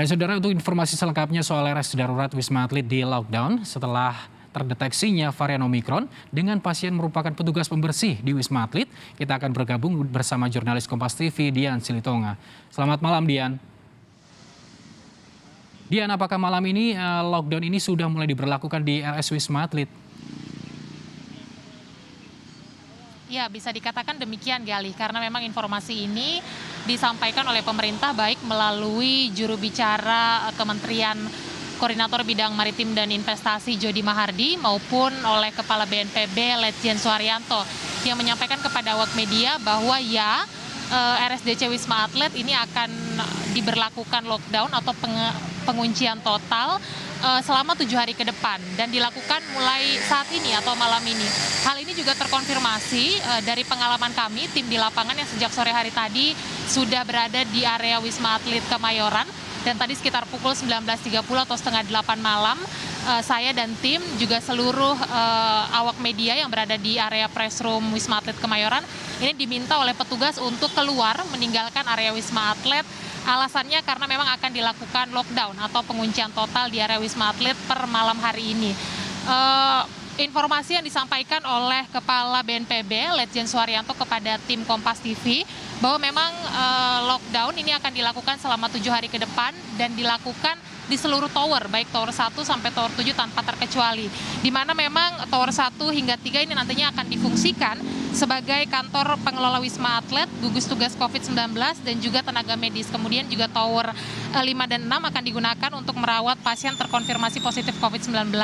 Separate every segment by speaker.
Speaker 1: Dan saudara, untuk informasi selengkapnya soal RS darurat Wisma Atlet di lockdown setelah terdeteksinya varian Omikron dengan pasien merupakan petugas pembersih di Wisma Atlet, kita akan bergabung bersama jurnalis Kompas TV Dian Silitonga. Selamat malam Dian. Dian, apakah malam ini lockdown ini sudah mulai diberlakukan di RS Wisma Atlet?
Speaker 2: Ya, bisa dikatakan demikian, Galih, karena memang informasi ini disampaikan oleh pemerintah baik melalui juru bicara Kementerian Koordinator Bidang Maritim dan Investasi Jody Mahardi maupun oleh Kepala BNPB Letjen Suharyanto yang menyampaikan kepada awak media bahwa RSDC Wisma Atlet ini akan diberlakukan lockdown atau penguncian total selama 7 hari ke depan dan dilakukan mulai saat ini atau malam ini. Hal ini juga terkonfirmasi dari pengalaman kami, tim di lapangan yang sejak sore hari tadi sudah berada di area Wisma Atlet Kemayoran dan tadi sekitar pukul 19.30 atau setengah 8 malam saya dan tim juga seluruh awak media yang berada di area press room Wisma Atlet Kemayoran ini diminta oleh petugas untuk keluar meninggalkan area Wisma Atlet. Alasannya karena memang akan dilakukan lockdown atau penguncian total di area Wisma Atlet per malam hari ini. Informasi yang disampaikan oleh Kepala BNPB Letjen Suharyanto kepada tim Kompas TV bahwa memang lockdown ini akan dilakukan selama 7 hari ke depan dan dilakukan di seluruh tower, baik tower 1 sampai tower 7 tanpa terkecuali. Di mana memang tower 1 hingga 3 ini nantinya akan difungsikan sebagai kantor pengelola Wisma Atlet, gugus tugas COVID-19 dan juga tenaga medis. Kemudian juga tower 5 dan 6 akan digunakan untuk merawat pasien terkonfirmasi positif COVID-19.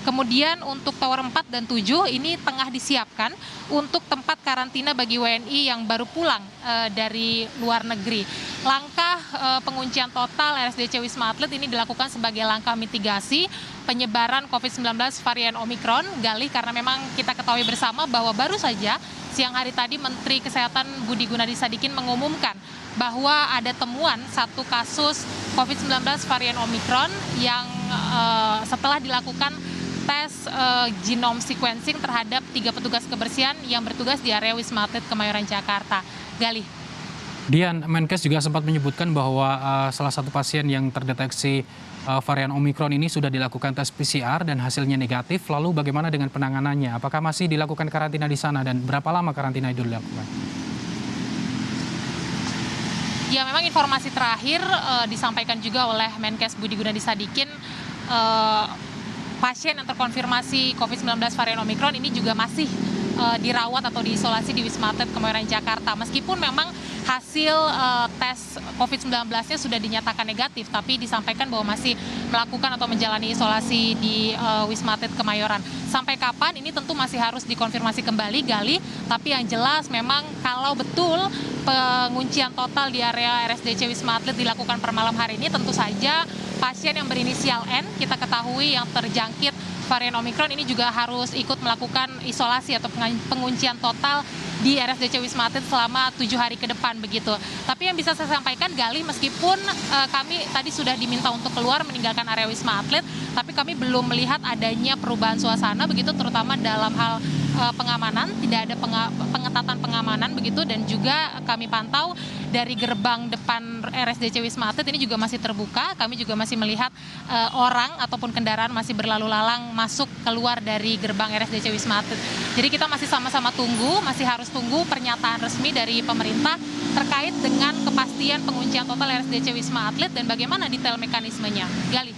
Speaker 2: Kemudian untuk tower 4 dan 7 ini tengah disiapkan untuk tempat karantina bagi WNI yang baru pulang dari luar negeri. Langkah penguncian total RSDC Wisma Atlet ini dilakukan sebagai langkah mitigasi penyebaran COVID-19 varian Omikron, Galih, karena memang kita ketahui bersama bahwa baru saja siang hari tadi Menteri Kesehatan Budi Gunadi Sadikin mengumumkan bahwa ada temuan satu kasus COVID-19 varian Omikron yang setelah dilakukan tes genome sequencing terhadap 3 petugas kebersihan yang bertugas di area Wisma Atlet Kemayoran, Jakarta. Galih.
Speaker 1: Dian, Menkes juga sempat menyebutkan bahwa salah satu pasien yang terdeteksi varian Omikron ini sudah dilakukan tes PCR dan hasilnya negatif. Lalu bagaimana dengan penanganannya? Apakah masih dilakukan karantina di sana dan berapa lama karantina itu dilakukan?
Speaker 2: Ya, memang informasi terakhir disampaikan juga oleh Menkes Budi Gunadi Sadikin, pasien yang terkonfirmasi COVID-19 varian Omikron ini juga masih dirawat atau diisolasi di Wisma Atlet Kemayoran, Jakarta. Meskipun memang hasil tes COVID-19-nya sudah dinyatakan negatif, tapi disampaikan bahwa masih melakukan atau menjalani isolasi di Wisma Atlet Kemayoran. Sampai kapan ini tentu masih harus dikonfirmasi kembali, Galih. Tapi yang jelas memang kalau betul penguncian total di area RSDC Wisma Atlet dilakukan per malam hari ini, tentu saja pasien yang berinisial N kita ketahui yang terjangkit varian Omikron ini juga harus ikut melakukan isolasi atau penguncian total di RSDC Wisma Atlet selama 7 hari ke depan begitu. Tapi yang bisa saya sampaikan, Galih, meskipun kami tadi sudah diminta untuk keluar meninggalkan area Wisma Atlet, tapi kami belum melihat adanya perubahan suasana begitu, terutama dalam hal pengamanan, tidak ada pengetatan pengamanan begitu, dan juga kami pantau dari gerbang depan RSDC Wisma Atlet ini juga masih terbuka. Kami juga masih melihat orang ataupun kendaraan masih berlalu lalang masuk keluar dari gerbang RSDC Wisma Atlet. Jadi kita masih sama-sama tunggu, masih harus tunggu pernyataan resmi dari pemerintah terkait dengan kepastian penguncian total RSDC Wisma Atlet dan bagaimana detail mekanismenya. Galih.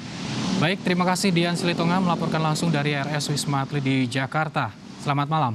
Speaker 1: Baik, terima kasih Dian Silitonga melaporkan langsung dari RS Wisma Atlet di Jakarta. Selamat malam.